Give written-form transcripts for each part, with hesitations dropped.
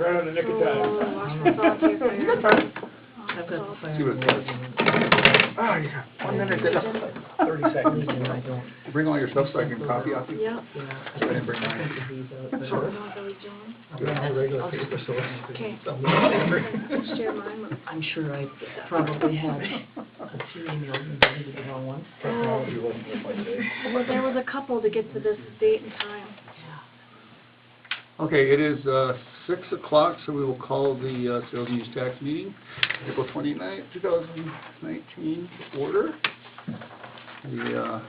right on the nick of time. Washington Volunteer Fire. I've got the fire. See what it says. Oh, yeah, 1 minute, 30 seconds. I don't. Bring all your stuff so I can copy off you. Yeah. Yeah. I didn't bring mine. Sure. Not Billy Jones. I'll paper, so Okay. it's Share mine. I'm sure I probably had a few emails and deleted the wrong one. Technology wasn't in my day. Well, there was a couple to get to this date and time. Okay, it is 6 o'clock, so we will call the sales and use tax meeting, April 29th, 2019, to order. The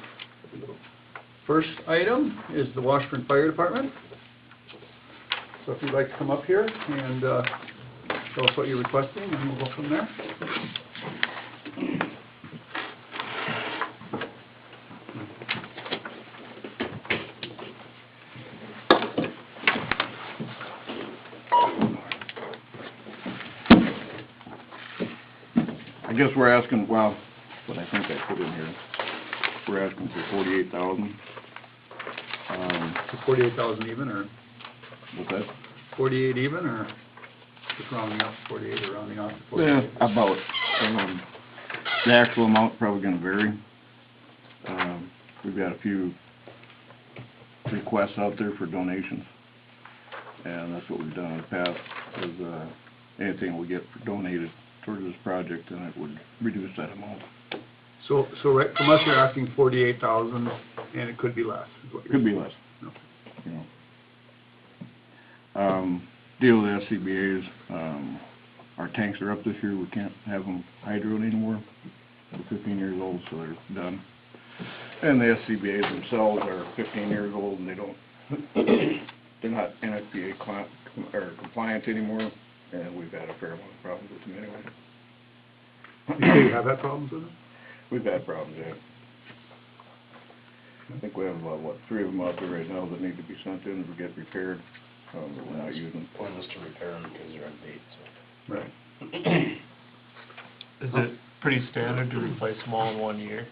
first item is the Washburn Fire Department. So if you'd like to come up here and tell us what you're requesting, and we'll go from there. I guess we're asking, well, what I think I put in here, we're asking for 48,000. So 48,000 even, or What's that? 48 even, or just rounding up 48 or rounding off to 48? Yeah, about. The actual amount probably gonna vary. We've got a few requests out there for donations, and that's what we've done in the past, is anything we get donated towards this project, then it would reduce that amount. So right, from us, you're asking 48,000, and it could be less, is what you're Could be saying. less, Okay. you know. Deal with the SCBA's, our tanks are up this year, we can't have them hydroed anymore. They're 15 years old, so they're done. And the SCBA's themselves are 15 years old, and they don't, they're not NFPA compliant anymore, and we've had a fair amount of problems with them anyway. You say you have had problems with them? We've had problems, yeah. I think we have about, 3 of them out there right now that need to be sent in to get repaired, that we're not using. Point was to repair them because they're on date, so. Right. Is it pretty standard to replace them all in 1 year?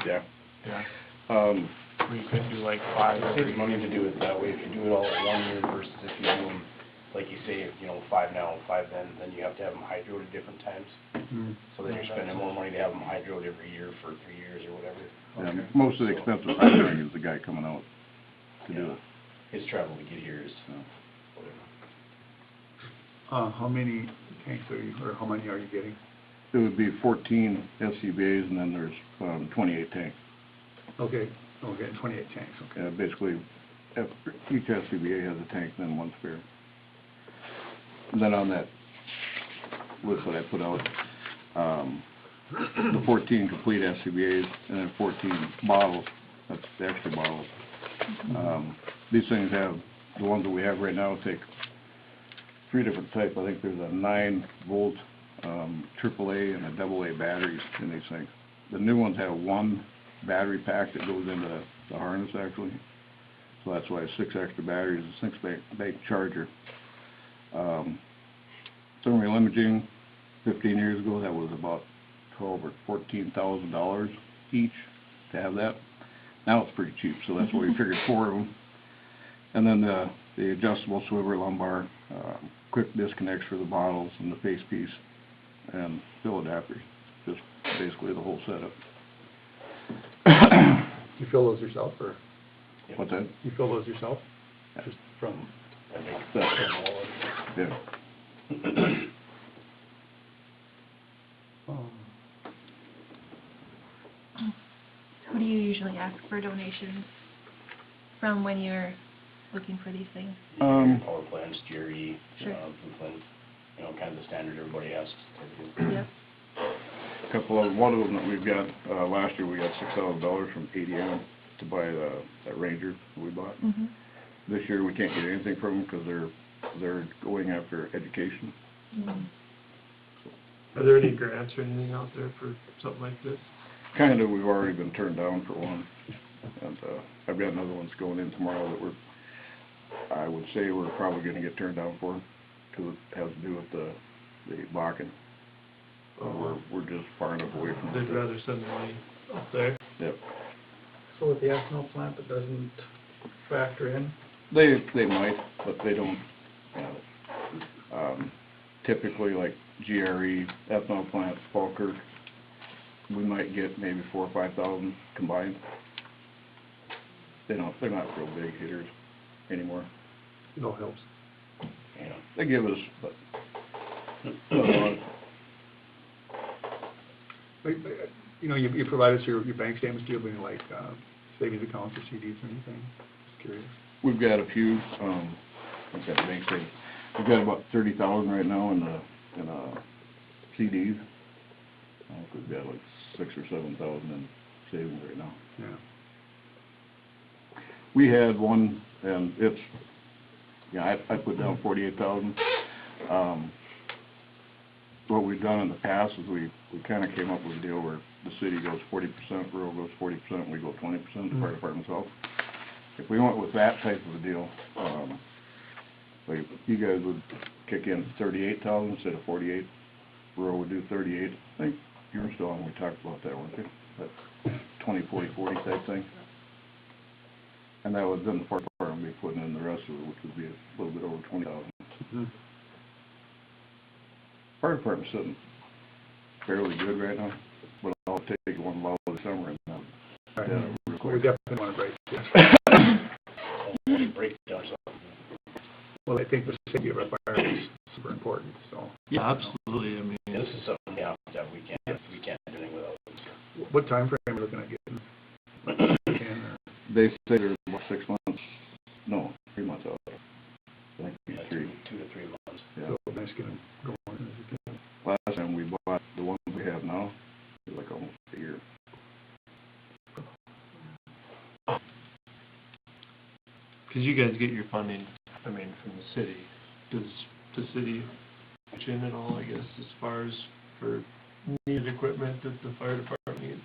Yeah. Yeah. Or you could do like 5 It every saves money to do it that way. If you do it all in 1 year versus if you do them, like you say, 5 now, 5 then you have to have them hydroed at different times. Mm. So then you're spending more money to have them hydroed every year for 3 years or whatever. Yeah, most of the expensive hydroing is the guy coming out to do it. His travel to get here is, whatever. How many tanks are you, or how many are you getting? It would be 14 SCBA's, and then there's 28 tanks. Okay, 28 tanks, okay. Basically, each SCBA has a tank, then 1 spare. And then on that list that I put out, the 14 complete SCBA's, and then 14 bottles, that's the extra bottles. These things have, the ones that we have right now take 3 different types. I think there's a 9-volt AAA and a AA batteries in these things. The new ones have 1 battery pack that goes into the harness actually. So that's why 6 extra batteries, a 6-bank charger. Thermal imaging, 15 years ago, that was about $12,000 or $14,000 each to have that. Now it's pretty cheap, so that's why we figured 4 of them. And then the adjustable swivel lumbar, quick disconnects for the bottles and the face piece, and fill adapters. Just basically the whole setup. You fill those yourself, or What's that? you fill those yourself? Just from, Yeah. Who do you usually ask for donations from when you're looking for these things? Power plants, GRE, Sure. Blueprint, kind of the standard everybody asks. Yep. One of them that we've got, last year we got $6,000 from ADM to buy that Ranger we bought. Mm-hmm. This year we can't get anything from them because they're going after education. Mm-hmm. Are there any grants or anything out there for something like this? Kind of, we've already been turned down for one, and I've got another one's going in tomorrow that I would say we're probably going to get turned down for, because it has to do with the Bakken. We're just far enough away from it. They'd rather send the money up there. Yep. So with the ethanol plant, it doesn't factor in? They might, but they don't. Typically, like GRE, ethanol plant, Falkirk, we might get maybe 4,000 or 5,000 combined. They're not real big hitters anymore. It all helps. Yeah. They give us, but not a lot. But, you know, you provide us your bank statements, do you have any, like, savings accounts or CDs or anything? Just curious. We've got a few, we've got the bank statement. We've got about 30,000 right now in CDs. I think we've got like 6,000 or 7,000 in savings right now. Yeah. We had one, and it's, yeah, I put down 48,000. What we've done in the past is we kind of came up with a deal where the city goes 40%, rural goes 40%, we go 20%, the fire department's out. If we went with that type of a deal, like you guys would kick in 38,000 instead of 48. Rural would do 38. I think you were still on, we talked about that, weren't you? That 20, 40, 40 type thing. And that would then the fire department would be putting in the rest of it, which would be a little bit over 20,000. Mm-hmm. Fire department's sitting fairly good right now, but I'll take one low this summer and then Right. real Well, we quick. definitely want to break this. Break down something. Well, I think the safety of our fire is super important, so. Yeah, absolutely, I mean, This is something, yeah, that we can't do anything without. What time frame are you looking at getting? Like 10 or? They say there's about 6 months, no, 3 months out. I think it's 3. 2 to 3 months. Yeah. So nice to get them going as you can. Last time we bought the one we have now, it was like almost a year. because you guys get your funding, I mean, from the city. Does the city pitch in at all, I guess, as far as for needed equipment that the fire department needs?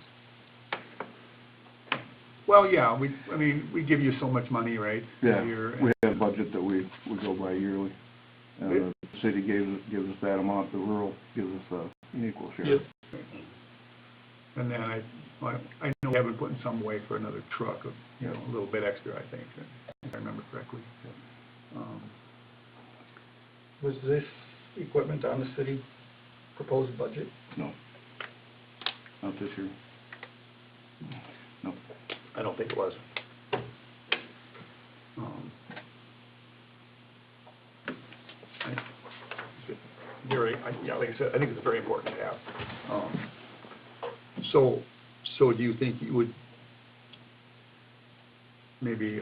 Well, yeah, we give you so much money, right? a Yeah, year, we have a budget that we go by yearly. And the city gives us that amount, the rural gives us an equal share. Yep. And then I know we have been putting some away for another truck, a little bit extra, I think, if I remember correctly. Was this equipment on the city proposed budget? No. Not this year. No. I don't think it was. Like I said, I think it's very important to have. So do you think you would maybe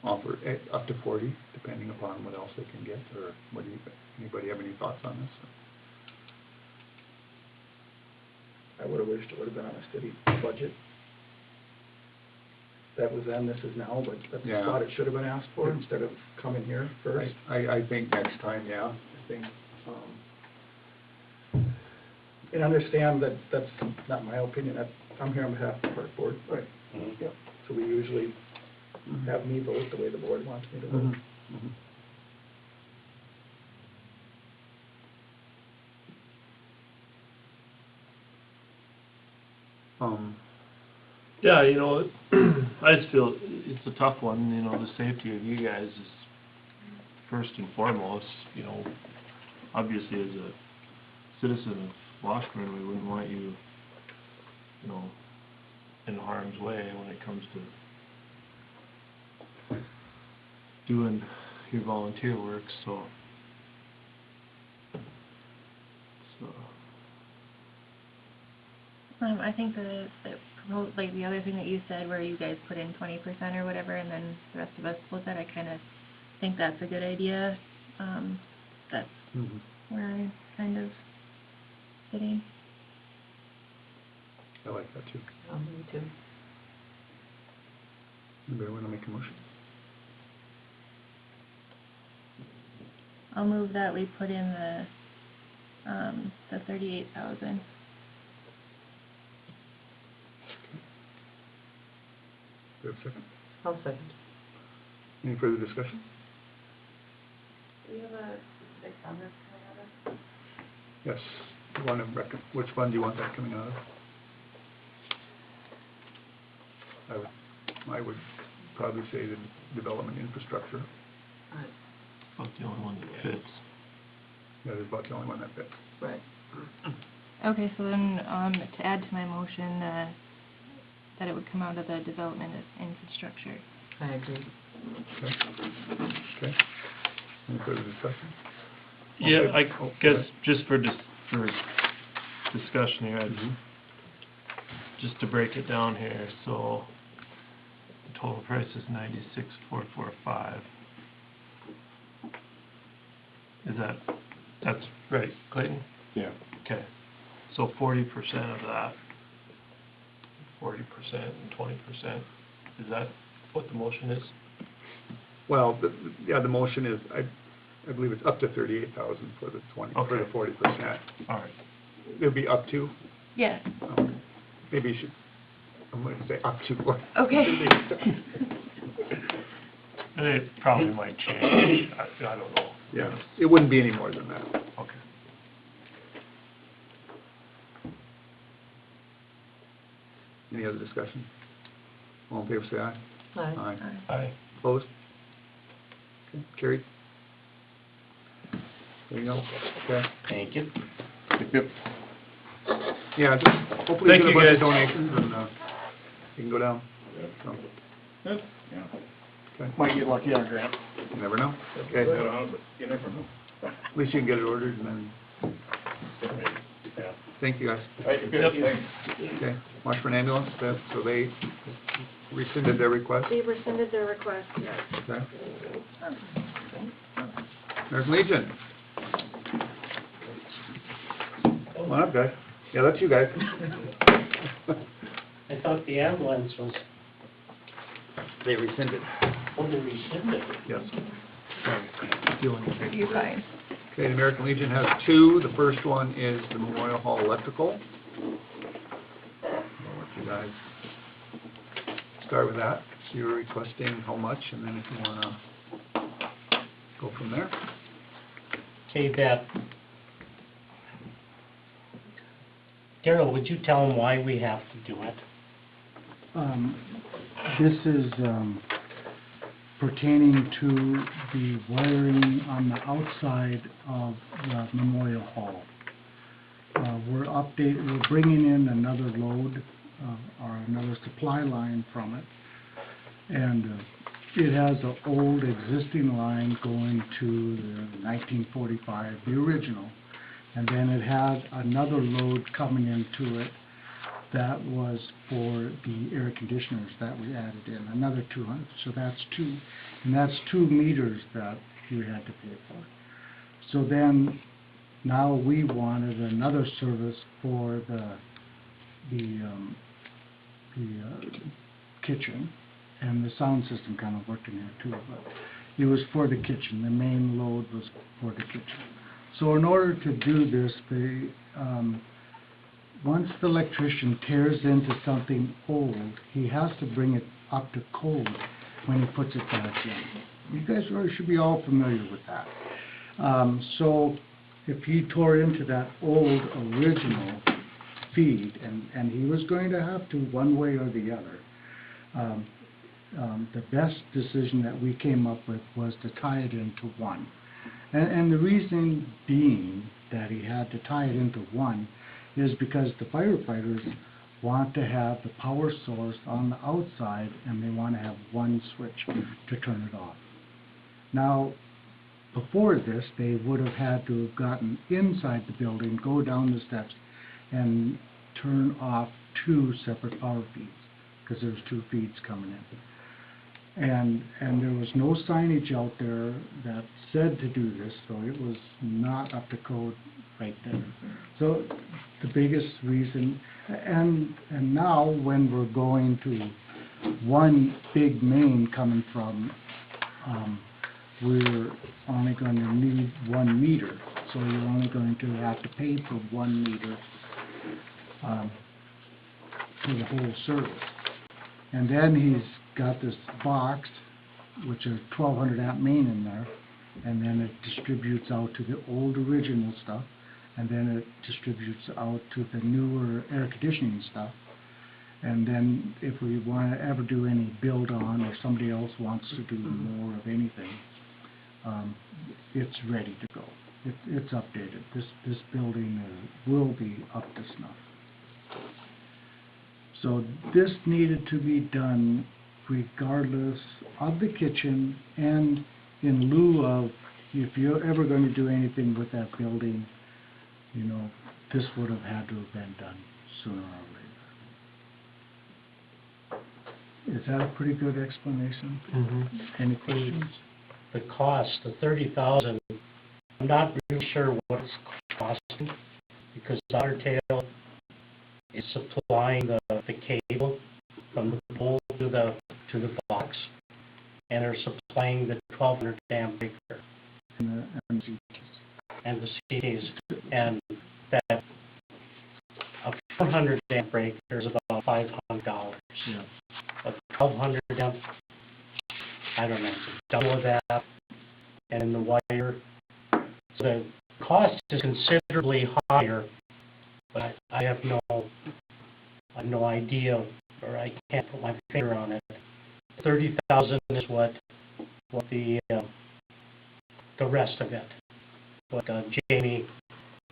offer up to 40, depending upon what else they can get, or what do you think? Anybody have any thoughts on this? I would have wished it would have been on a city budget. That was then, this is now, but that's Yeah. thought it should have been asked for instead of coming here first. I think next time, yeah. I think, And understand that that's not my opinion, I'm here on behalf of the park board. Right. Yeah, so we usually have me vote the way the board wants me to vote. Mhm. Yeah, you know, I just feel it's a tough one, you know, the safety of you guys is first and foremost, you know. Obviously, as a citizen of Washburn, we wouldn't want you, you know, in harm's way when it comes to doing your volunteer work, so. I think like the other thing that you said where you guys put in 20% or whatever and then the rest of us split that, I kind of think that's a good idea. That's where I'm kind of sitting. I like that too. Me too. Anybody want to make a motion? I'll move that we put in the 38,000. Do you have a second? I'll second. Any further discussion? Do you have a specific fund that's coming out of? Yes. You want to which fund do you want that coming out of? I would probably say the development infrastructure. About the only one that fits. That is about the only one that fits. Right. Okay, so then, to add to my motion, that it would come out of the development and infrastructure. I agree. Okay. Okay. Any further discussion? Yeah, Okay. I Oh, guess okay. just for discussion here, Mhm. just to break it down here, so the total price is 96,445. Is that's right, Clayton? Yeah. Okay, so 40% of that, 40% and 20%, is that what the motion is? Well, yeah, the motion is, I believe it's up to 38,000 for the 20, for the Okay. 40%. All right, It'll be up to, Yeah, maybe you should, I'm going to say up to. okay. and it probably might change, I don't know. Yeah, it wouldn't be any more than that. Okay. Any other discussion? All in favor, say aye. Aye. Aye. Opposed? Okay, carried. There you go. Okay. Thank you. Yep. Yeah, just hopefully Thank get a you, bunch of guys. donations and, you can go down. So, Yeah. okay. Might get lucky on a grant. You never know. Okay. You never know. At least you can get it ordered and then, Yeah. thank you guys. Right, Yep. Okay, Washburn Ambulance, so they rescinded their request, They rescinded their request, yes. okay? There's Legion. Come on up, guys. Yeah, that's you guys. I thought the ambulance was, They rescinded. well, they rescinded. Yes. You're fine. Okay, the American Legion has two. The first one is the Memorial Hall Electrical. I'll let you guys start with that. So you're requesting how much, and then if you wanna go from there. Okay, Beth. Darrell, would you tell them why we have to do it? This is pertaining to the wiring on the outside of the Memorial Hall. We're bringing in another load, or another supply line from it. And it has an old existing line going to the 1945, the original. And then it has another load coming into it that was for the air conditioners that we added in, another 200, so that's two. And that's 2 meters that you had to pay for. So then, now we wanted another service for the kitchen, and the sound system kind of worked in there too, but it was for the kitchen, the main load was for the kitchen. So in order to do this, once the electrician tears into something old, he has to bring it up to code when he puts it back in. You guys really should be all familiar with that. So if he tore into that old original feed, and he was going to have to one way or the other, the best decision that we came up with was to tie it into one. And the reason being that he had to tie it into one is because the firefighters want to have the power source on the outside, and they want to have one switch to turn it off. Now, before this, they would have had to have gotten inside the building, go down the steps, and turn off 2 separate power feeds, because there's 2 feeds coming in. And there was no signage out there that said to do this, so it was not up to code right there. So the biggest reason, and now when we're going to one big main coming from, we're only going to need 1 meter, so you're only going to have to pay for 1 meter for the whole service. And then he's got this box, which is 1200 amp main in there, and then it distributes out to the old original stuff, and then it distributes out to the newer air conditioning stuff. And then if we want to ever do any build on, or somebody else wants to do more of anything, it's ready to go. It's updated. This building will be up to snuff. So this needed to be done regardless of the kitchen, and in lieu of, if you're ever going to do anything with that building, you know, this would have had to have been done sooner or later. Is that a pretty good explanation? Any questions? The cost, the 30,000, I'm not really sure what it's costing, because Otter Tail is supplying the cable from the pole to the box, and they're supplying the 1200 amp breaker and the CTs, and that a 400 amp breaker is about $500. Yeah. A 1200 amp, I don't know, double that, and the wire. So the cost is considerably higher, but I have no idea, or I can't put my finger on it. 30,000 is what the rest of it. But Jamie,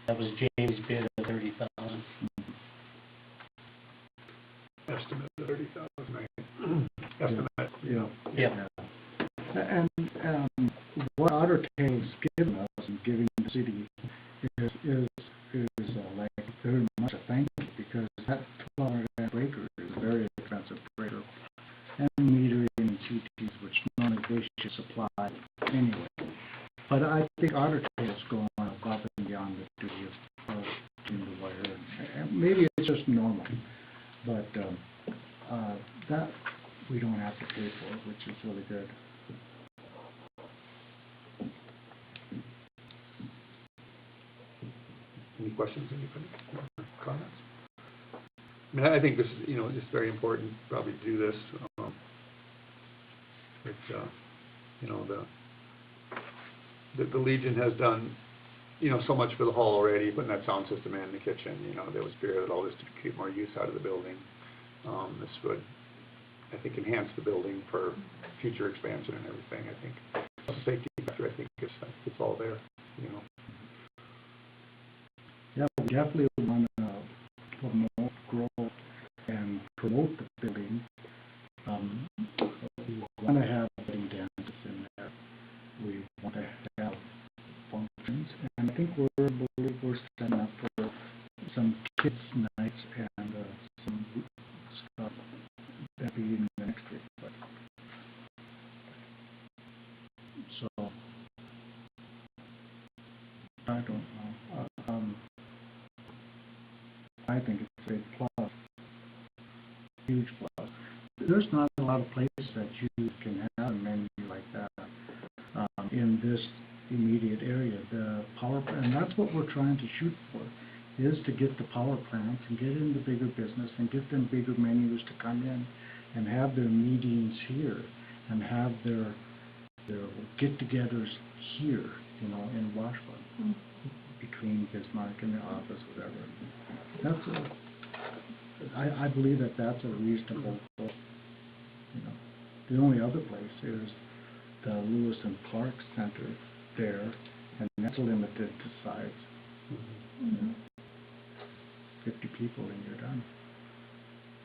that was Jamie's bid of 30,000. Estimate of 30,000, right? Estimate. Yeah. Yeah. And what Otter Tail's given us and giving the city is like very much a thank you, because that 1200 amp breaker is a very expensive breaker, and metering and CTs, which normally they should supply anyway. But I think Otter Tail's going above and beyond the duty of doing the wire. And maybe it's just normal, but that we don't have to pay for, which is really good. Any questions, anybody, or comments? I mean, I think this is, you know, it's very important probably to do this. You know, the Legion has done, you know, so much for the hall already, putting that sound system in the kitchen. You know, they was spearheaded all this to keep more use out of the building. This would, I think, enhance the building for future expansion and everything. I think the safety factor, I think it's all there, you know. Yeah, we definitely want to promote, grow, and promote the building. We want to have wedding dances in there. We want to have functions, and I think we're setting up for some kids' nights and some stuff that'll be in the next week. But so I don't know. I think it's a big plus, huge plus. There's not a lot of places that you can have a menu like that in this immediate area. The power plant, and that's what we're trying to shoot for, is to get the power plants and get into bigger business and get them bigger menus to come in and have their meetings here and have their get-togethers here, you know, in Washburn, between Bismarck and the office, whatever. I believe that's a reasonable goal. You know, the only other place is the Lewis and Clark Center there, and that's limited to size. You know, 50 people and you're done.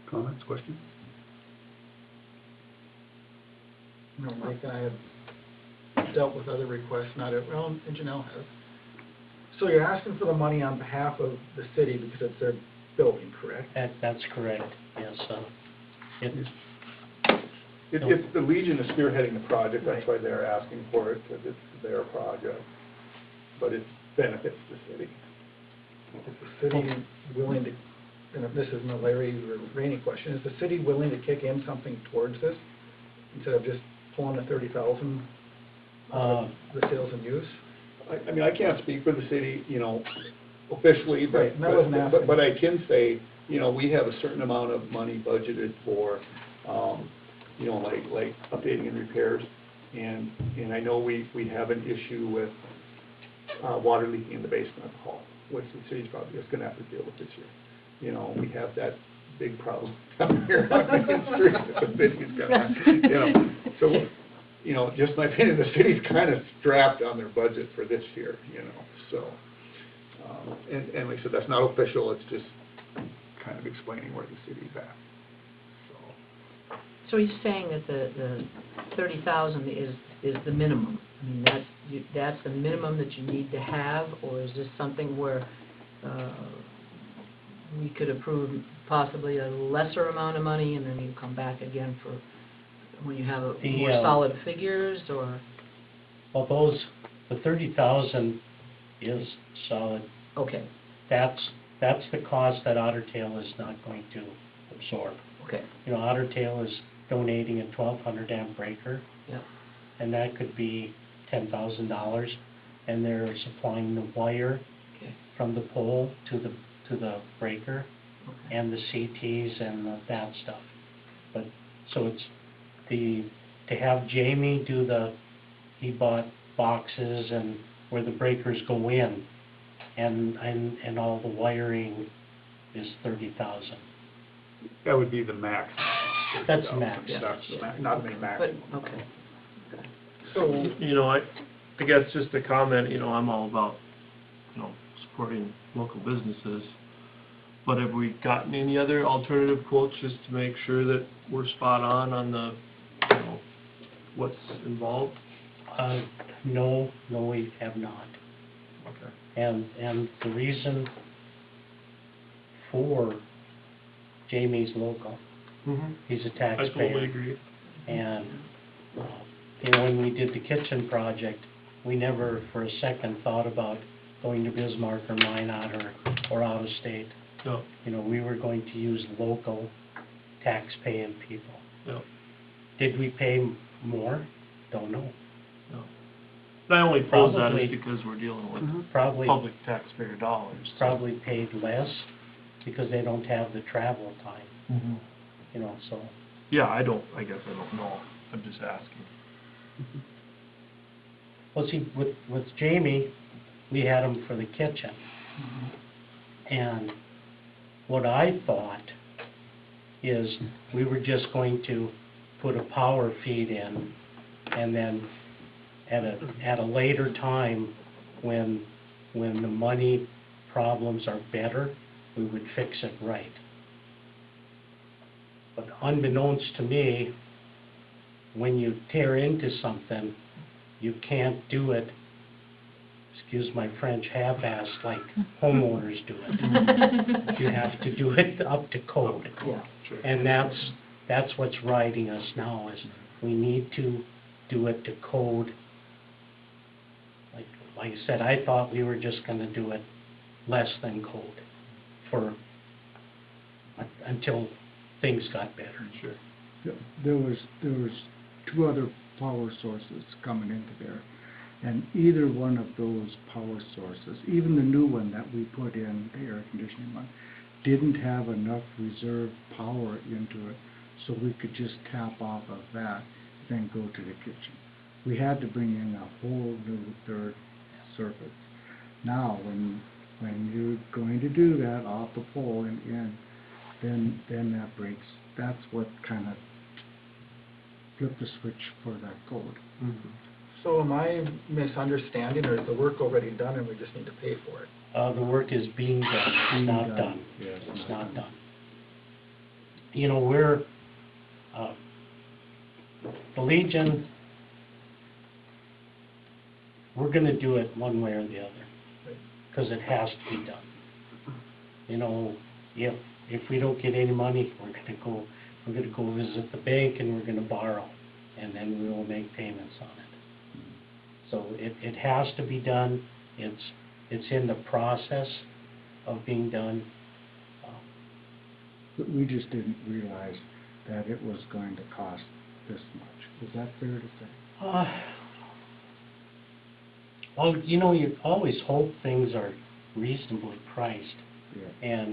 Comments, questions? You know, Mike and I have dealt with other requests, well, and Janelle has. So you're asking for the money on behalf of the city because it's their building, correct? That's correct, yes. It's the Legion is spearheading the project, that's why they're asking for it, because it's their project, but it benefits the city. Is the city willing to, and if this isn't a Larry or Rainey question, is the city willing to kick in something towards this instead of just pulling the 30,000 the sales and use? I mean, I can't speak for the city, you know, officially, Right, and I wasn't asking. but I can say, you know, we have a certain amount of money budgeted for, you know, like updating and repairs, and I know we have an issue with water leaking in the basement of the hall, which the city's probably just gonna have to deal with this year. You know, we have that big problem down here on Main Street that the city's got, you know, so, you know, just my opinion, the city's kind of strapped on their budget for this year, you know, so. And like I said, that's not official, it's just kind of explaining where the city's at, so. So he's saying that the 30,000 is the minimum? I mean, that's the minimum that you need to have, or is this something where we could approve possibly a lesser amount of money and then you come back again for, when you have more solid figures, or? Well, the 30,000 is solid. Okay, That's the cost that Otter Tail is not going to absorb. okay, You know, Otter Tail is donating a 1,200 amp breaker, yeah, and that could be $10,000, and they're supplying the wire okay, from the pole to the breaker, okay. and the CTs and that stuff. But, so it's to have Jamie do he bought boxes and where the breakers go in, and all the wiring is 30,000. That would be the max. That's the max. That's the max, not the But, max. okay, So, You know, I guess just a comment, you know, I'm all about, you know, supporting local businesses. But have we gotten any other alternative quotes just to make sure that we're spot on the, you know, what's involved? No, we have not. Okay. And the reason for Jamie's local, Mm-hmm. he's a I taxpayer. totally agree. And, you know, when we did the kitchen project, we never for a second thought about going to Bismarck or Minot or out of state. No, You know, we were going to use local tax-paying people. no, Did we pay more? Don't know. no. And I only pose that Probably. is because we're dealing with Probably, public taxpayer dollars. probably paid less because they don't have the travel time, Mm-hmm. you know, so. Yeah, I guess I don't know. I'm just asking. Well, see, with Jamie, we had him for the kitchen. And what I thought is we were just going to put a power feed in, and then at a later time, when the money problems are better, we would fix it right. But unbeknownst to me, when you tear into something, you can't do it, excuse my French, half-assed like homeowners do it. You have to do it up to code. Yeah. Sure. And that's what's riding us now, is we need to do it to code. Like I said, I thought we were just gonna do it less than code until things got better. Sure. There was 2 other power sources coming into there, and either one of those power sources, even the new one that we put in, the air conditioning one, didn't have enough reserve power into it, so we could just tap off of that, then go to the kitchen. We had to bring in a whole new third circuit. Now, when you're going to do that off the pole and in, then that breaks. That's what kind of flipped the switch for that code. Mm-hmm. so am I misunderstanding, or is the work already done and we just need to pay for it? The work is being done, it's Being not done. done. Yes, It's not not done. You know, the Legion, we're gonna do it one way or the other, because it has to be done. You know, if we don't get any money, we're gonna go visit the bank and we're gonna borrow, and then we will make payments on it. So it has to be done, it's in the process of being done. But we just didn't realize that it was going to cost this much. Is that fair to say? Well, you know, you always hope things are reasonably priced, Yeah.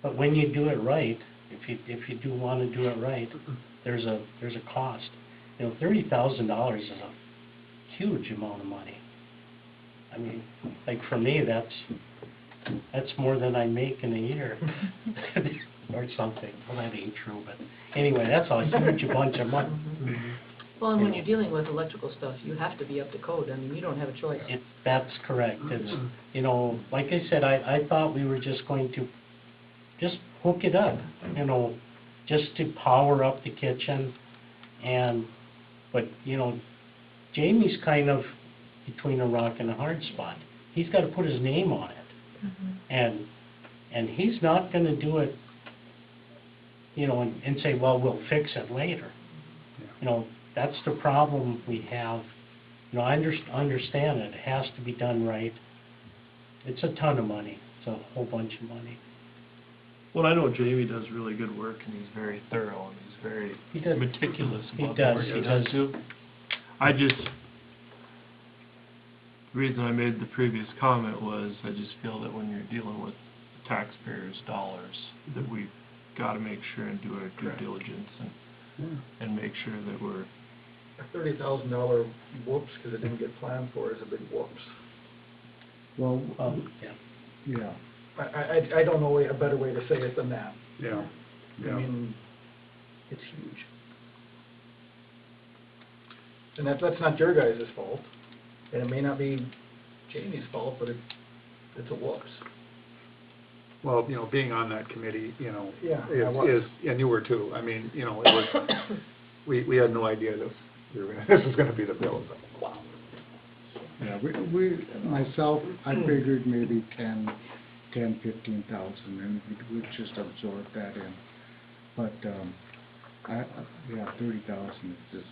but when you do it right, if you do want to do it right, there's a cost. You know, $30,000 is a huge amount of money. I mean, like for me, that's more than I make in a year. or something. Well, that ain't true, but anyway, that's a huge bunch of money. Well, and when you're dealing with electrical stuff, you have to be up to code. I mean, you don't have a choice. That's correct. It's, you know, like I said, I thought we were just going to just hook it up, you know, just to power up the kitchen but, you know, Jamie's kind of between a rock and a hard spot. He's got to put his name on it. And he's not gonna do it, you know, and say, well, we'll fix it later. You know, that's the problem we have. You know, I understand it. It has to be done right. It's a ton of money. It's a whole bunch of money. Well, I know Jamie does really good work, and he's very thorough, and he's very He does. meticulous He about the does, work he he does does. too. The reason I made the previous comment was, I just feel that when you're dealing with taxpayers' dollars, that we've gotta make sure and do our due Correct. diligence and make sure that we're, A $30,000 whoops, because it didn't get planned for, is a big whoops. Well, Yeah. yeah, I don't know a better way to say it than that. Yeah, I yeah. mean, it's huge. And that's not your guys' fault, and it may not be Jamie's fault, but it's a whoops. Well, you know, being on that committee, you know, Yeah, I was. and you were too. I mean, you know, it was, we had no idea that this was gonna be the bill. So, wow. yeah, myself, I figured maybe 15,000, and we'd just absorb that in. But, yeah, 30,000 is just,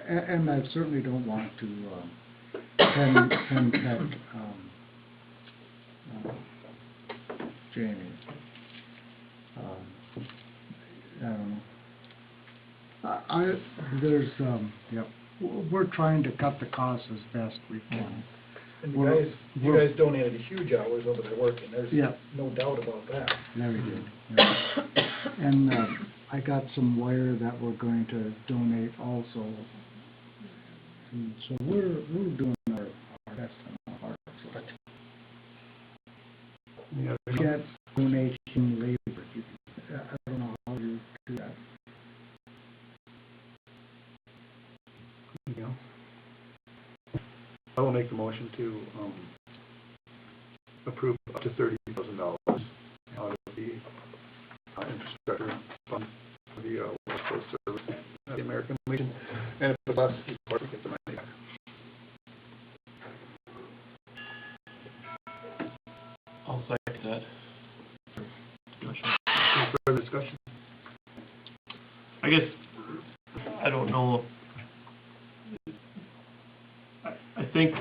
and I certainly don't want to, pen Jamie. I don't know. Yep, we're trying to cut the costs as best we can. And We're- you guys donated huge hours over there working, there's Yeah. no doubt about that. Yeah, we did. Yeah. And, I got some wire that we're going to donate also. And so we're doing our best on our part, but Yeah, get donation labor. I don't know how you do that. you know. I will make the motion to, approve up to $30,000 out of the infrastructure fund for the workforce service at the American Legion, and if it's less, of course, we get the money back. I'll second that. Discussion. Any further discussion? I guess, I don't know, I think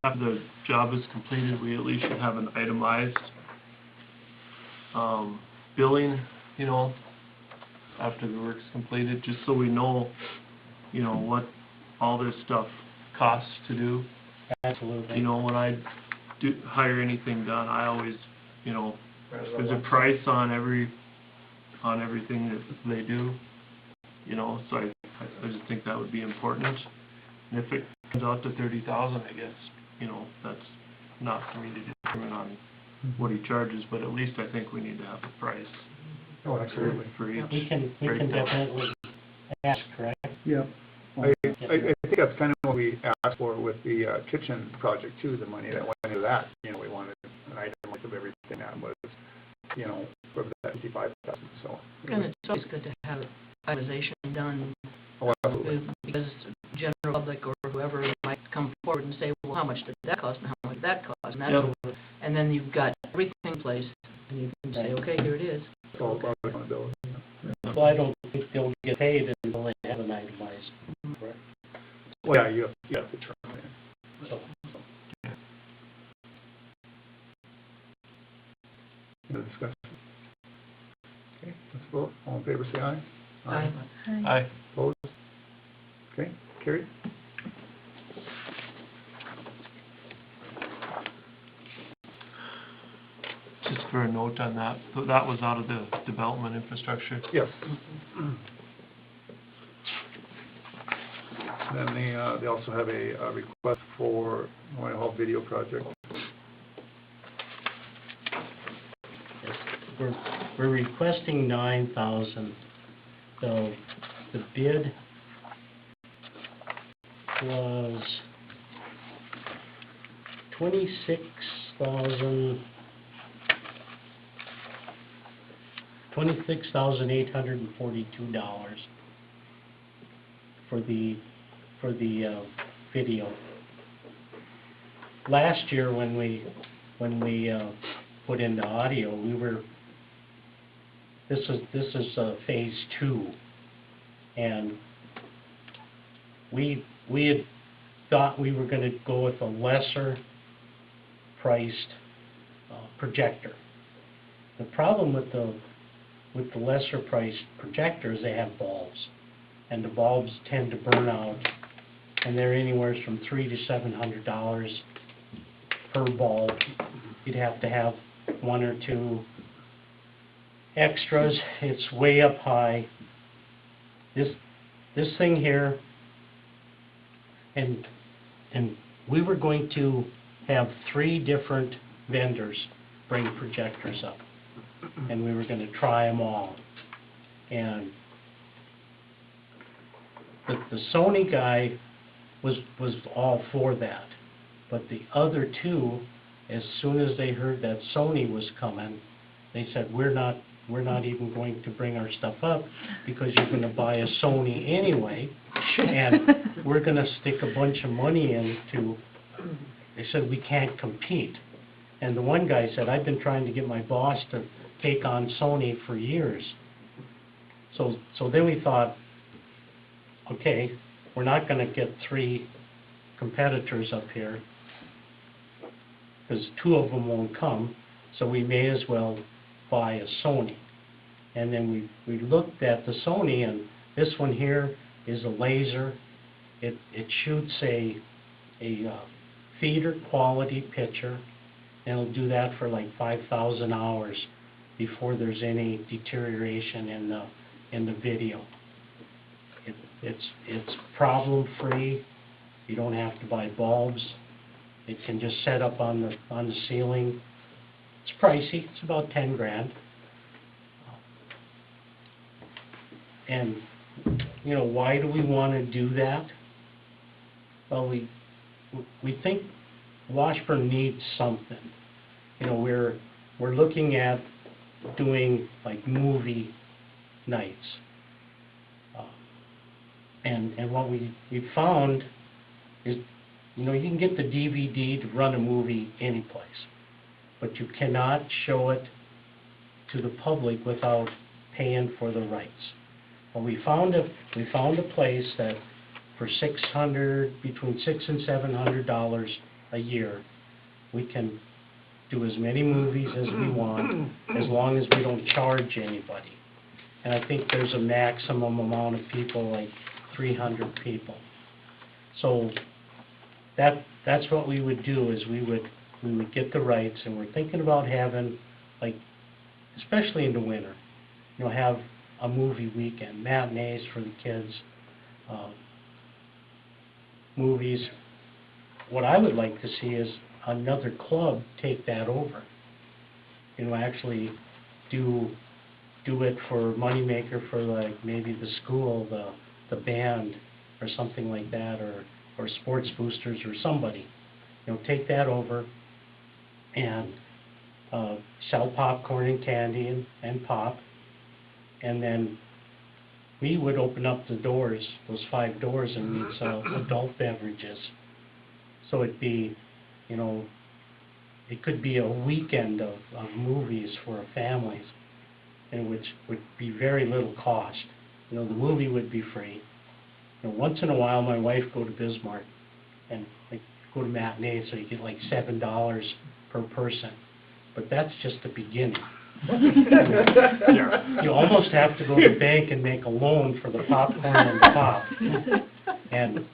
after the job is completed, we at least should have an itemized, billing, you know, after the work's completed, just so we know, you know, what all this stuff costs to do. Absolutely. You know, when I do hire anything done, I always, you know, Rather than there's a one- price on everything that they do, you know, so I just think that would be important. And if it comes out to 30,000, I guess, you know, that's not for me to determine on what he charges, but at least I think we need to have a price Oh, absolutely. for each. We can breakdown. definitely ask, correct? Yep. I think that's kind of what we asked for with the kitchen project too, the money that went into that. You know, we wanted an item like of everything that was, you know, for that 55,000, so. And it's always good to have itemization done, Oh, absolutely. because general public or whoever might come forward and say, well, how much did that cost and how much did that cost? And that's, Yep. and then you've got everything in place, and you can say, okay, here it is. It's all about accountability. Well, I don't think they'll get paid until they have an itemized, correct? Well, yeah, you have to turn it in. So, Any discussion? Okay, let's vote. All in favor, say aye. Aye. Aye. Opposed? Okay, carried. Just for a note on that, so that was out of the development infrastructure. Yes. Then they also have a request for Royal Hall video project. we're requesting 9,000. The bid was 26,842 for the video. Last year, when we put in the audio, this is phase 2, and we had thought we were going to go with a lesser priced projector. The problem with the lesser priced projectors, they have bulbs, and the bulbs tend to burn out, and they're anywhere from $300 to $700 per bulb. You'd have to have 1 or 2 extras. It's way up high. This thing here, and we were going to have 3 different vendors bring projectors up, and we were going to try them all. And the Sony guy was all for that, but the other 2, as soon as they heard that Sony was coming, they said, we're not even going to bring our stuff up because you're going to buy a Sony anyway, and we're going to stick a bunch of money into. They said, we can't compete. And the one guy said, I've been trying to get my boss to take on Sony for years. So then we thought, okay, we're not going to get 3 competitors up here because 2 of them won't come, so we may as well buy a Sony. And then we looked at the Sony, and this one here is a laser. It shoots a feeder quality picture, and it'll do that for like 5,000 hours before there's any deterioration in the video. It's problem free. You don't have to buy bulbs. It can just set up on the ceiling. It's pricey. It's about 10 grand. And you know, why do we want to do that? Well, we think Washburn needs something. You know, we're looking at doing like movie nights. And what we found is, you know, you can get the DVD to run a movie any place, but you cannot show it to the public without paying for the rights. Well, we found a place that for between $600 and $700 a year, we can do as many movies as we want, as long as we don't charge anybody. And I think there's a maximum amount of people, like 300 people. So that's what we would do, is we would get the rights, and we're thinking about having, like, especially in the winter, you know, have a movie weekend, matinees for the kids, movies. What I would like to see is another club take that over. You know, actually do it for moneymaker for, like, maybe the school, the band, or something like that, or sports boosters or somebody. You know, take that over and sell popcorn and candy and pop, and then we would open up the doors, those 5 doors, and we'd sell adult beverages. So it'd be, you know, it could be a weekend of movies for families, and which would be very little cost. You know, the movie would be free. You know, once in a while, my wife go to Bismarck and like go to matinee, so you get like $7 per person. But that's just the beginning. You almost have to go to the bank and make a loan for the popcorn and the pop. And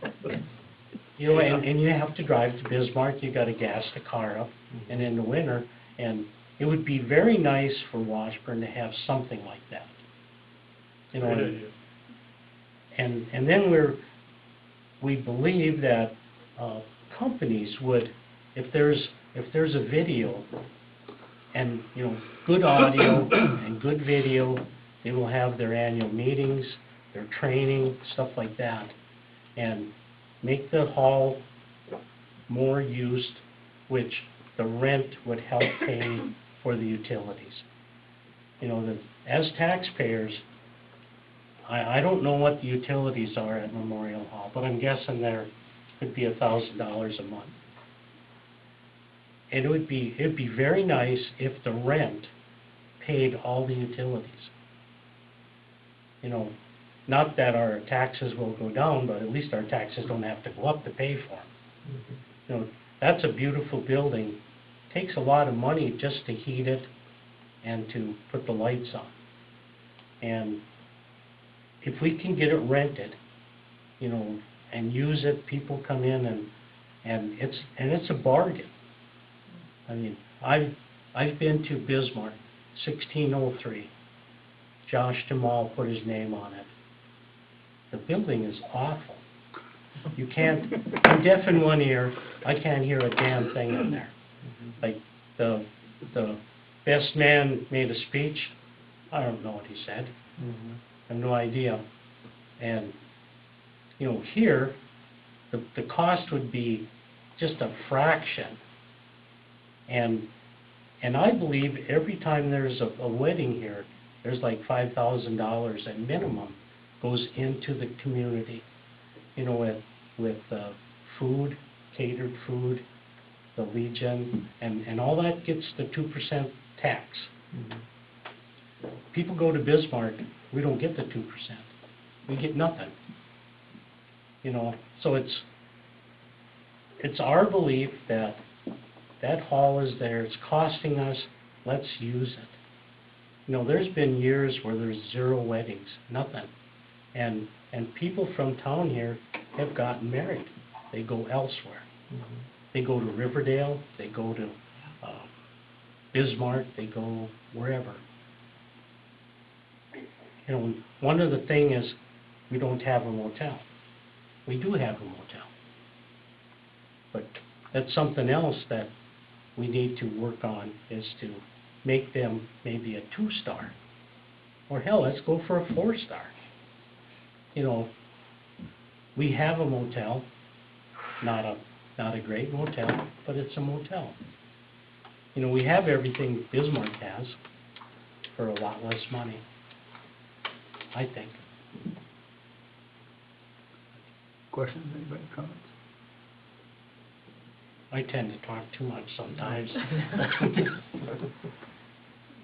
you know, and you have to drive to Bismarck. You got to gas the car up, and in the winter, and it would be very nice for Washburn to have something like that. You know, and then we believe that companies would, if there's a video and, you know, good audio and good video. They will have their annual meetings, their training, stuff like that, and make the hall more used, which the rent would help pay for the utilities. You know, as taxpayers, I don't know what the utilities are at Memorial Hall, but I'm guessing there could be $1,000 a month. And it'd be very nice if the rent paid all the utilities. You know, not that our taxes will go down, but at least our taxes don't have to go up to pay for them. You know, that's a beautiful building. Takes a lot of money just to heat it and to put the lights on. And if we can get it rented, you know, and use it, people come in and it's a bargain. I mean, I've been to Bismarck, 1603. Josh Jamal put his name on it. The building is awful. You can't, I'm deaf in one ear, I can't hear a damn thing in there. Like, the best man made a speech, I don't know what he said. I have no idea. And, you know, here, the cost would be just a fraction. And I believe every time there's a wedding here, there's like $5,000 at minimum goes into the community. You know, with food, catered food, the Legion, and all that gets the 2% tax. People go to Bismarck, we don't get the 2%. We get nothing. You know, so it's our belief that that hall is there, it's costing us, let's use it. You know, there's been years where there's 0 weddings, nothing. And people from town here have gotten married. They go elsewhere. They go to Riverdale, they go to Bismarck, they go wherever. You know, one of the things is we don't have a motel. We do have a motel. But that's something else that we need to work on, is to make them maybe a 2-star. Or hell, let's go for a 4-star. You know, we have a motel, not a great motel, but it's a motel. You know, we have everything Bismarck has for a lot less money, I think. Questions, anybody, comments? I tend to talk too much sometimes.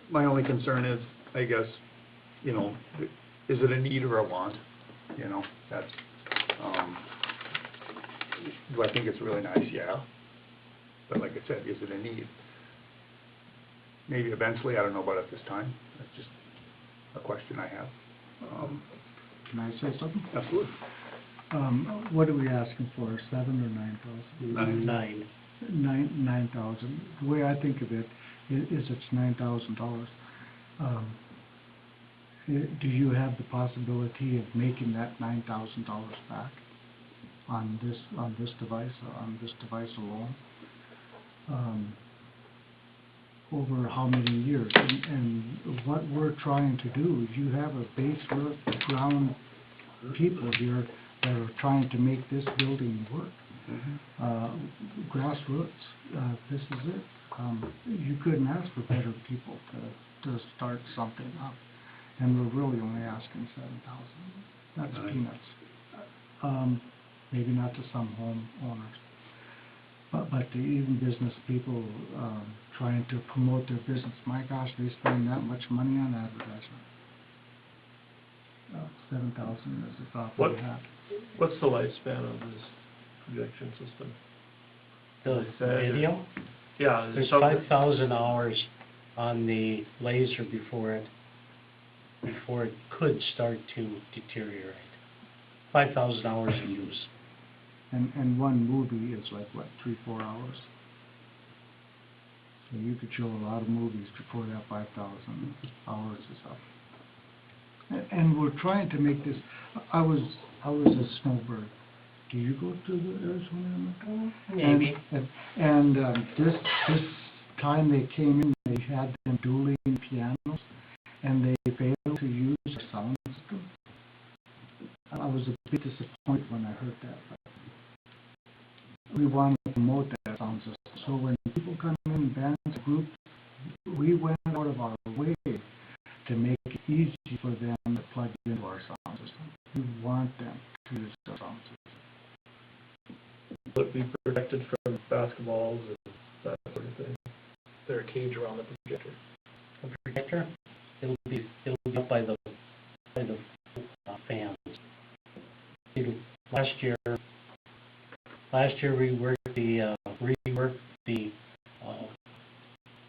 My only concern is, I guess, you know, is it a need or a want? You know, that's, do I think it's really nice? Yeah. But like I said, is it a need? Maybe eventually, I don't know about it this time. That's just a question I have. Can I say something? Absolutely. What are we asking for, 7 or 9,000? 9. 9,000. The way I think of it is it's $9,000. Do you have the possibility of making that $9,000 back on this device alone? Over how many years? And what we're trying to do is, you have a base ground people here that are trying to make this building work. Grassroots, this is it. You couldn't ask for better people to start something up, and we're really only asking $7,000. That's peanuts. Maybe not to some homeowners, but to even business people trying to promote their business. My gosh, they spend that much money on advertisement. 7,000 is the thought we had. What's the lifespan of this projection system? The video? Yeah. is it There's something- 5,000 hours on the laser before it could start to deteriorate. 5,000 hours of use. And one movie is like, what, 3-4 hours? So you could show a lot of movies before that 5,000 hours is up. And we're trying to make this, I was a snowbird. Do you go to the Arizona? Maybe. And this time they came in, they had them dueling pianos, and they failed to use the sound system. I was a bit disappointed when I heard that, but we wanted to promote that sound system. So when people come in, bands, groups, we went out of our way to make it easy for them to plug into our sound system. We want them to use the sound system. Will it be protected from basketballs and that sort of thing? Is there a cage around the projector? The projector, it'll be up by the fans. Last year we reworked the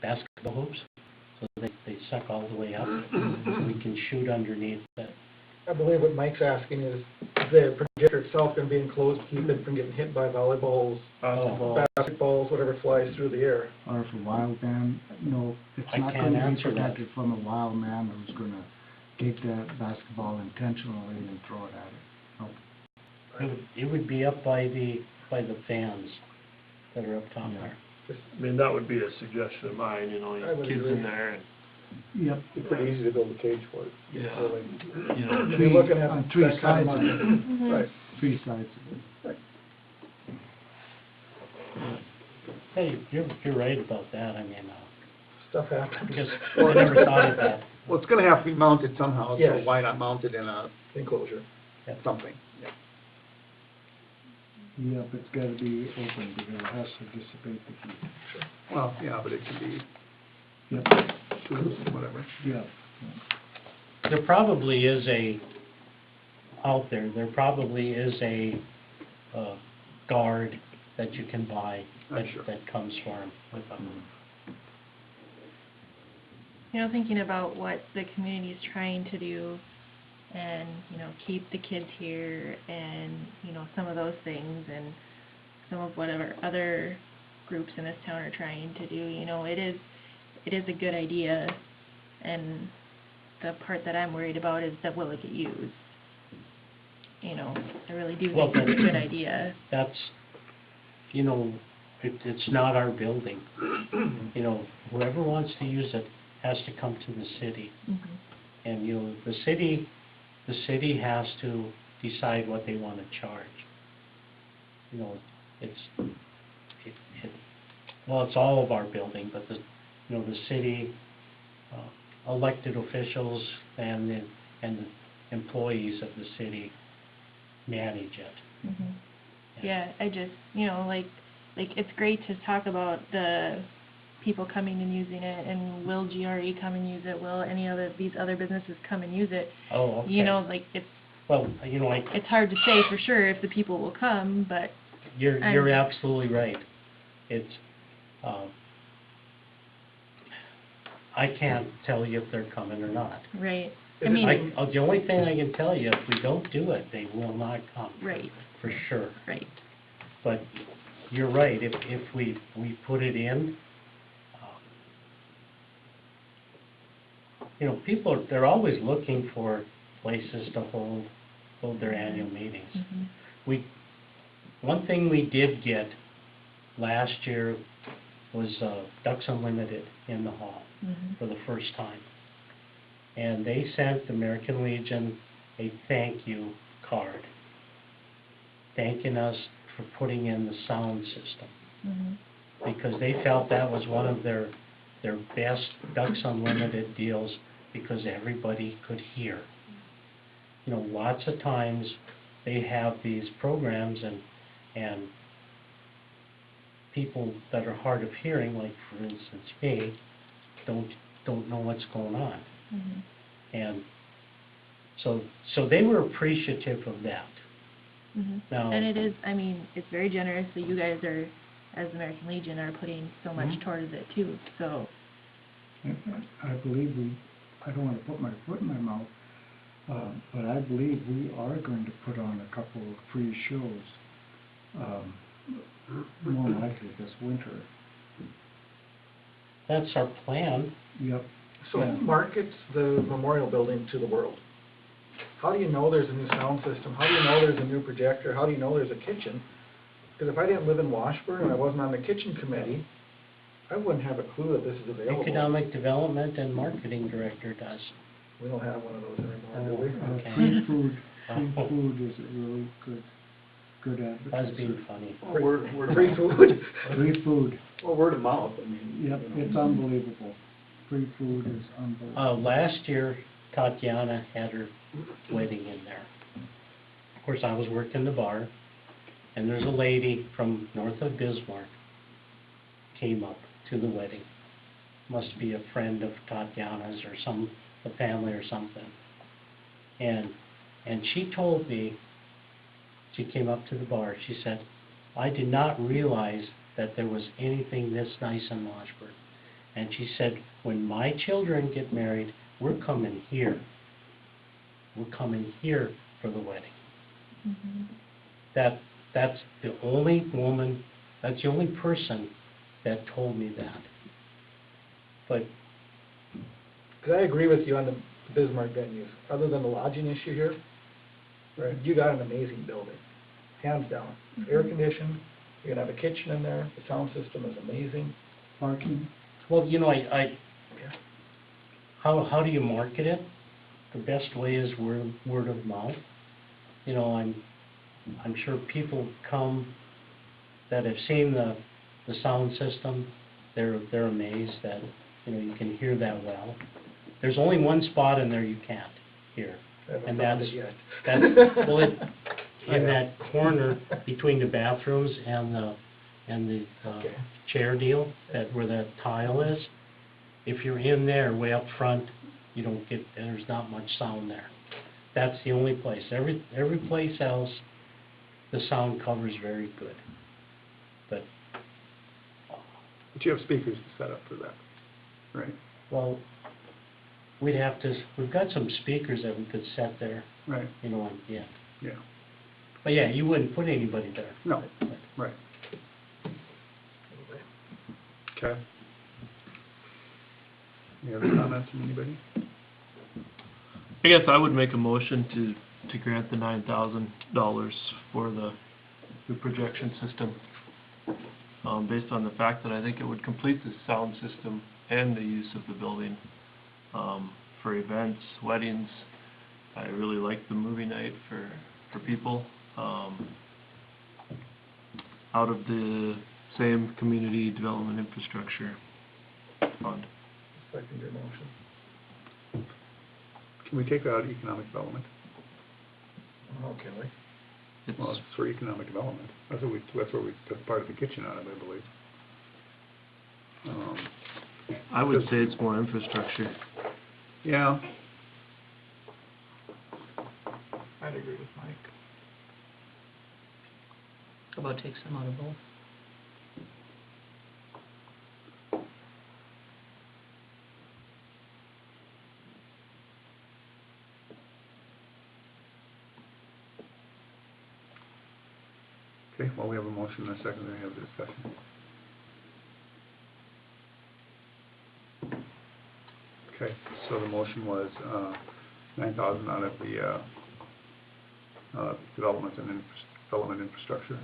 basketball hoops, so they suck all the way up, so we can shoot underneath that. I believe what Mike's asking is, the projector itself going to be enclosed, keep it from getting hit by volleyballs, basketballs, whatever flies through the air. Or if a wild man, no, it's I not can't going to be answer that. protected from a wild man who's going to take that basketball intentionally and throw it at it. No. It would be up by the fans that are up top there. I mean, that would be a suggestion of mine, you know, I would kids agree. in there and, Yep. It's pretty easy to build a cage for it. yeah, So, like, you know, you're looking at On three that kind of sides of money. it. Mhm. Right. 3 sides of it. Hey, you're right about that, I mean, Stuff happens. because I never thought of that. Well, it's gonna have to be mounted somehow, so Yes. why not mount it in a, Enclosure. something? Yep, it's got to be open because it has to dissipate the heat. Well, yeah, but it can be Yep, tubes, whatever. yep. There probably is a guard that you can buy I'm sure. that comes for them with them. You know, thinking about what the community's trying to do and, you know, keep the kids here and, you know, some of those things and some of whatever other groups in this town are trying to do, you know, it is a good idea. And the part that I'm worried about is that will it get used? You know, I really do Well, think it's a good idea. That's, you know, it's not our building. You know, whoever wants to use it has to come to the city. Mhm. And, you know, the city has to decide what they want to charge. You know, it's all of our building, but the city, elected officials and the employees of the city manage it. Mhm. Yeah, I just, you know, like it's great to talk about the people coming and using it, and will GRE come and use it, will these other businesses come and use it? Oh, okay. You know, like, Well, you know, it's hard to say for sure if the people will come, but, you're absolutely right. It's, I can't tell you if they're coming or not. right, I Is it mean, The only thing I can tell you, if we don't do it, they will not come. right, For sure. right. But you're right, if we put it in, you know, they're always looking for places to hold their annual meetings. Mhm. One thing we did get last year was Ducks Unlimited in the hall Mhm. for the first time. And they sent the American Legion a thank you card, thanking us for putting in the sound system, Mhm. because they felt that was one of their best Ducks Unlimited deals, because everybody could hear. You know, lots of times they have these programs and people that are hard of hearing, like for instance me, don't know what's going on. Mhm. And so they were appreciative of that. Mhm. Now, And it is, I mean, it's very generous that you guys are, as the American Legion, are putting so much Mhm. towards it too, so. I believe I don't want to put my foot in my mouth, but I believe we are going to put on a couple of free shows, more likely this winter. that's our plan. Yep. So Yeah. who markets the memorial building to the world? How do you know there's a new sound system? How do you know there's a new projector? How do you know there's a kitchen? Because if I didn't live in Washburn and I wasn't on the kitchen committee, I wouldn't have a clue that this is available. Economic Development and Marketing Director does. We don't have one of those anymore, do Oh, we? okay. Free food is a really good That's advertisement. being funny. Free food. Free food, Well, word of mouth, I mean. yep, it's unbelievable. Free food is unbelievable. Last year, Tatiana had her wedding in there. Of course, I was working the bar, and there's a lady from north of Bismarck came up to the wedding. Must be a friend of Tatiana's or a family or something. And she told me, she came up to the bar, she said, I did not realize that there was anything this nice in Washburn. And she said, when my children get married, we're coming here. We're coming here for the wedding. Mhm. That's the only woman, that's the only person that told me that. But, Because I agree with you on the Bismarck venues, other than the lodging issue here, right, you got an amazing building, hands down. Air conditioned, you're gonna have a kitchen in there, the sound system is amazing. Parking, well, you know, Yeah. how do you market it? The best way is word of mouth. You know, I'm sure people come that have seen the sound system, they're amazed that, you know, you can hear that well. There's only one spot in there you can't hear, I haven't and found that's, it yet. well, in that corner between the bathrooms and the Okay. chair deal, where that tile is. If you're in there way up front, you don't get, there's not much sound there. That's the only place. Every place else, the sound cover's very good. But, But you have speakers to set up for that, right? well, we'd have to, we've got some speakers that we could set there, Right, you know, and, yeah. yeah. But yeah, you wouldn't put anybody there. No, right. Okay. Any other comments from anybody? I guess I would make a motion to grant the $9,000 for the projection system, based on the fact that I think it would complete the sound system and the use of the building, for events, weddings. I really like the movie night for people, out of the same community development infrastructure fund. Second your motion. Can we take out economic development? Okay, Lee. It's, Well, it's for economic development. That's what we took part of the kitchen out of, I believe. I would say it's more infrastructure. Yeah, I'd agree with Mike. How about take some out of both? okay, well, we have a motion and a second, we have a discussion. Okay, so the motion was, 9,000 out of the, development and development infrastructure.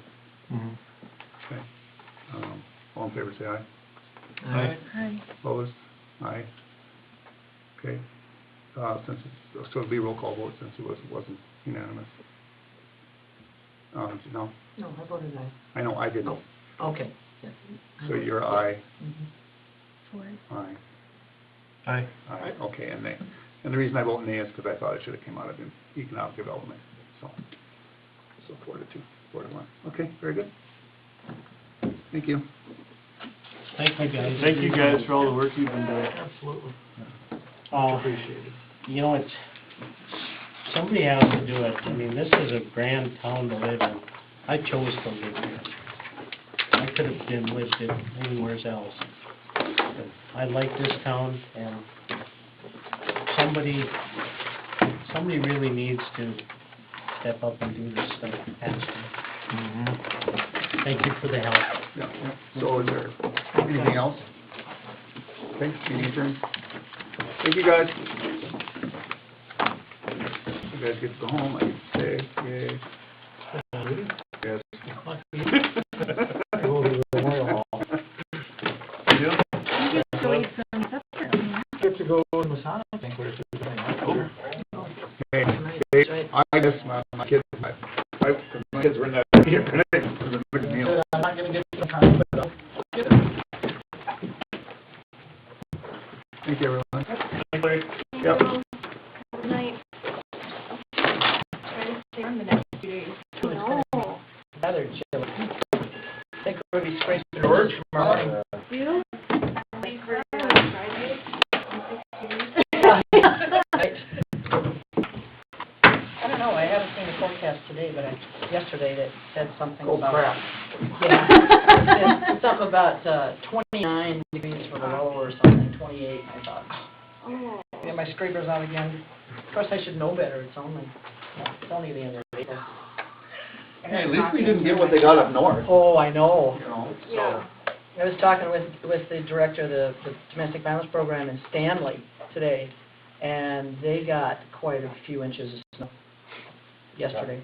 Mm-hmm. Okay. All in favor, say aye. Aye. Hi. Opposed? Aye. Okay. Since it's, so it'll be a roll call vote since it wasn't unanimous. No? No, I voted aye. I know, I didn't. Oh, okay. Yeah. I So voted you're for aye, it. Mhm. 4. aye, Aye. aye, okay, and nay. And the reason I vote nay is because I thought it should have came out of economic development, so 4-2, 4-1. Okay, very good. Thank you. Thank you, guys. Thank you guys for all the work you've been doing. Absolutely. Appreciated. You know, somebody has to do it. I mean, this is a grand town to live in. I chose to live here. I could have been lived in anywhere else. But I like this town, and somebody really needs to step up and do this stuff. Mm-hmm. Thank you for the help. Yeah. So is there anything else? Okay, meeting adjourned. Thank you, guys. You guys get to go home, I get to stay, yay. Yes. Go to the Memorial Hall. Yeah. You're gonna, it's a big meal. I'm not gonna get some time, but I'll get it. Thank you, everyone. Yep. Good night. Try to stay on the next few days. No. Rather chilly. I think we're gonna be spraying George tomorrow morning. You? Leave for Friday? Right. I don't know, I haven't seen the forecast today, but yesterday that said something about. crap. Yeah, it said something about 29 degrees for the low or something, 28, I thought, Oh. get my scrapers out again. Of course, I should know better, it's only the end of April. Hey, at least we didn't get what they got up north, Oh, I know. you know, so. Yeah. I was talking with the director of the domestic violence program in Stanley today, and they got quite a few inches of snow yesterday.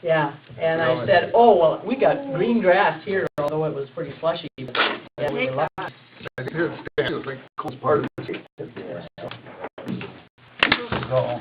Yeah, and I said, oh, well, we got green grass here, although it was pretty slushy, but yeah, we were lucky. I think it's like the coolest part of the city. Yeah. So,